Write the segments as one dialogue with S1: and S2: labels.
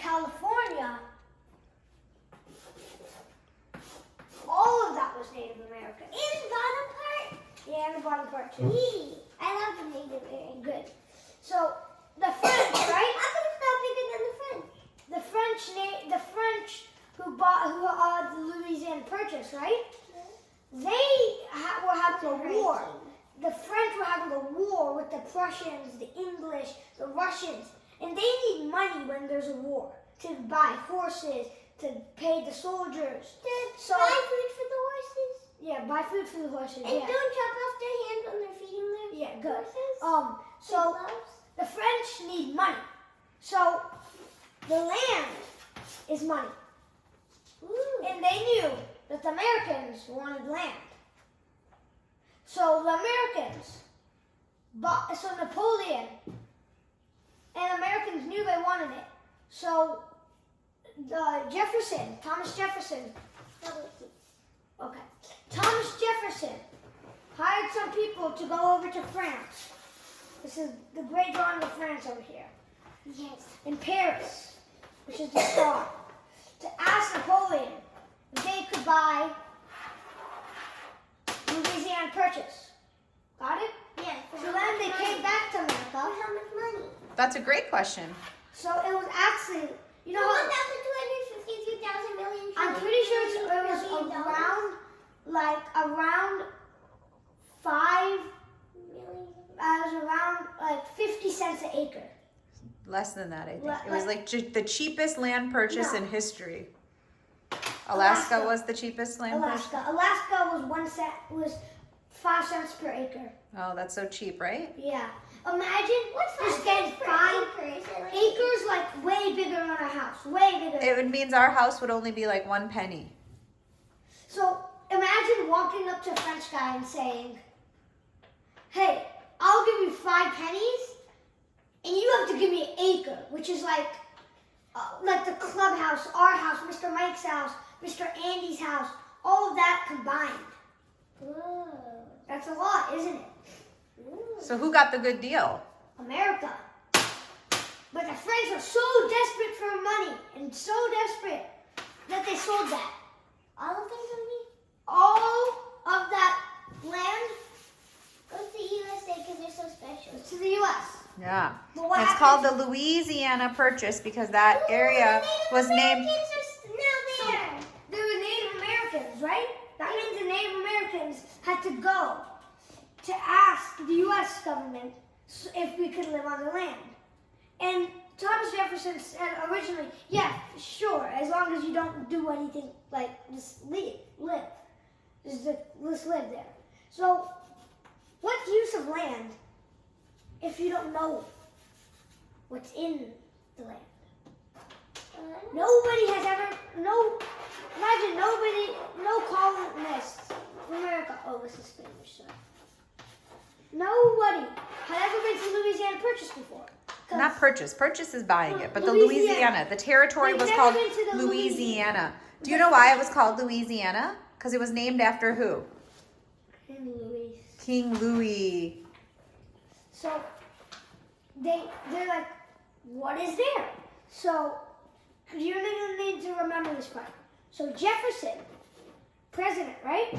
S1: California, all of that was Native American.
S2: And the bottom part?
S1: Yeah, and the bottom part too.
S2: I love the Native American.
S1: Good. So the French, right?
S2: How come it's not bigger than the French?
S1: The French who the Louisiana Purchase, right? They were having a war. The French were having a war with the Prussians, the English, the Russians, and they need money when there's a war to buy horses, to pay the soldiers.
S2: To buy food for the horses?
S1: Yeah, buy food for the horses.
S2: And don't chop off their hands when they're feeding their horses?
S1: So the French need money. So the land is money.
S2: Ooh.
S1: And they knew that the Americans wanted land. So the Americans so Napoleon and Americans knew they wanted it. So Thomas Jefferson hired some people to go over to France. This is the great drawing of France over here.
S2: Yes.
S1: In Paris, which is the star, to ask Napoleon if they could buy Louisiana Purchase. Got it?
S2: Yeah.
S1: So then they came back to America.
S2: For how much money?
S3: That's a great question.
S1: So it was actually, you know,
S2: 1,252,000 million.
S1: I'm pretty sure it was around 5
S2: million.
S1: It was around like 50 cents an acre.
S3: Less than that, I think.
S1: Le-
S3: It was like the cheapest land purchase
S1: No.
S3: in history.
S1: Alaska.
S3: Alaska was the cheapest land purchase?
S1: Alaska was 5 cents per acre.
S3: Oh, that's so cheap, right?
S1: Yeah. Imagine just getting 5 acres, like way bigger than our house. Way bigger.
S3: It means our house would only be like 1 penny.
S1: So imagine walking up to a French guy and saying, "Hey, I'll give you 5 pennies, and you have to give me an acre," which is like the clubhouse, our house, Mr. Mike's house, Mr. Andy's house, all of that combined.
S2: Whoa.
S1: That's a lot, isn't it?
S3: So who got the good deal?
S1: America. But the French are so desperate for money and so desperate that they sold that.
S2: All of them to me?
S1: All of that land
S2: Go to the USA because they're so special.
S1: to the U.S.
S3: Yeah.
S1: But what
S3: It's
S1: happened-
S3: called the Louisiana Purchase because that area was named.
S2: Americans are now there.
S1: There were Native Americans, right? That means the Native Americans had to go to ask the U.S. government if we could live on the land. And Thomas Jefferson said originally, yeah, sure, as long as you don't do anything, like just live. Just live there. So, what's use of land if you don't know what's in the land? Nobody has ever, no colonists in America. Oh, this is Spanish, so. Nobody had ever been to Louisiana Purchase before.
S3: Not purchase. Purchase is buying it, but the
S1: Louisiana.
S3: Louisiana, the territory
S1: We've
S3: was
S1: never
S3: called
S1: been to the
S3: Louisiana. Do you know why it was called Louisiana? Because it was named after who?
S1: King Louis.
S3: King Louis.
S1: So they're like, what is there? So you need to remember this part. So Jefferson, president, right?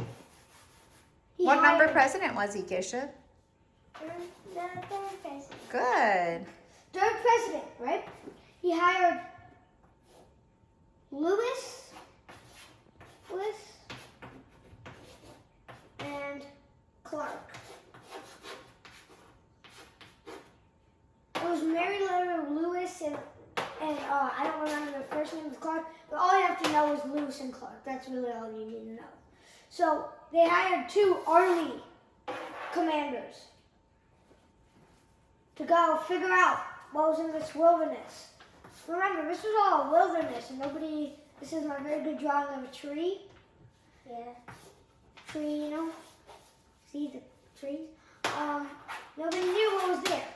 S3: What number
S1: hired-
S3: president was he, Keisha?
S2: The third president.
S3: Good.
S1: Third president, right? He hired Lewis, and Clark. It was Mary Leonard Lewis and I don't remember the first name of Clark, but all you have to know is Lewis and Clark. That's really all you need to know. So they hired 2 Army commanders to go figure out what was in this wilderness. Remember, this was all a wilderness, and this is my very good drawing of a tree.
S2: Yeah.
S1: Tree, you know? See the trees? Nobody knew what was there.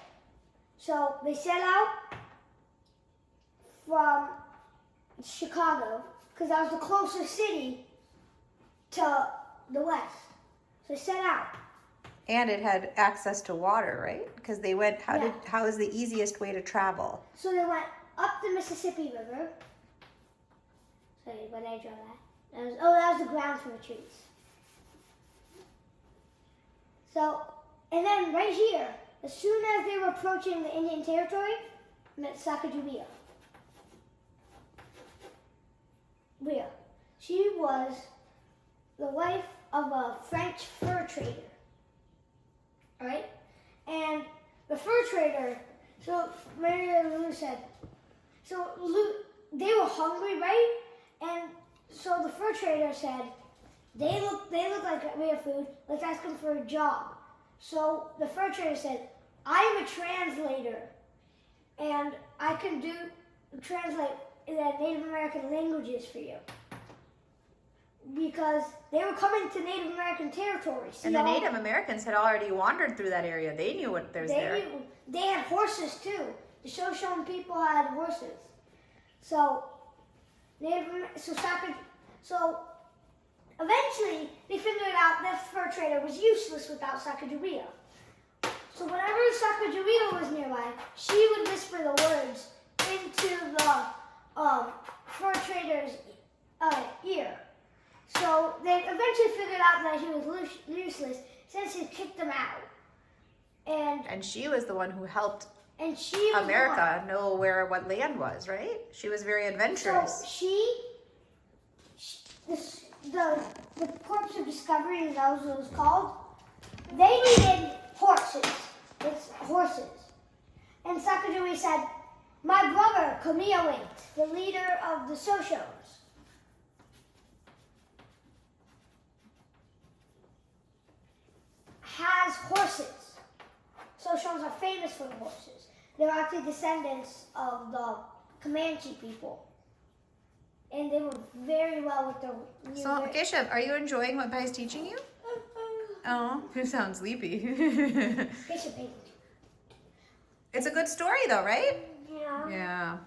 S1: So they set out from Chicago, because that was the closest city to the west. So they set out.
S3: And it had access to water, right? Because they went.
S1: Yeah.
S3: How is the easiest way to travel?
S1: So they went up the Mississippi River. Sorry, why did I draw that? That was the ground for the trees. So, and then right here, as soon as they were approaching the Indian Territory, met Sacagawea. She was the wife of a French fur trader. Right? And the fur trader, so Mary and Lou said, they were hungry, right? And so the fur trader said, they look like we have food, let's ask them for a job. So the fur trader said, I am a translator, and I can translate the Native American languages for you. Because they were coming to Native American territory.
S3: And the Native Americans had already wandered through that area. They knew what there's there.
S1: They had horses too. The Shoshone people had horses. So eventually they figured out that fur trader was useless without Sacagawea. So whenever Sacagawea was nearby, she would whisper the words into the fur trader's ear. So they eventually figured out that he was useless since he kicked them out.
S3: And she was the one who helped
S1: America
S3: know what land was, right? She was very adventurous.
S1: So the Corps of Discovery, that was what it was called, they needed horses. It's horses. And Sacagawea said, my brother, Camille, the leader of the Shoshones, has horses. Shoshones are famous for the horses. They're actually descendants of the Comanche people. And they were very well with their...
S3: So, Keshav, are you enjoying what Pai's teaching you? Oh, you sound sleepy.
S1: Keshav,
S3: It's a good story though, right?
S2: Yeah.
S3: Yeah.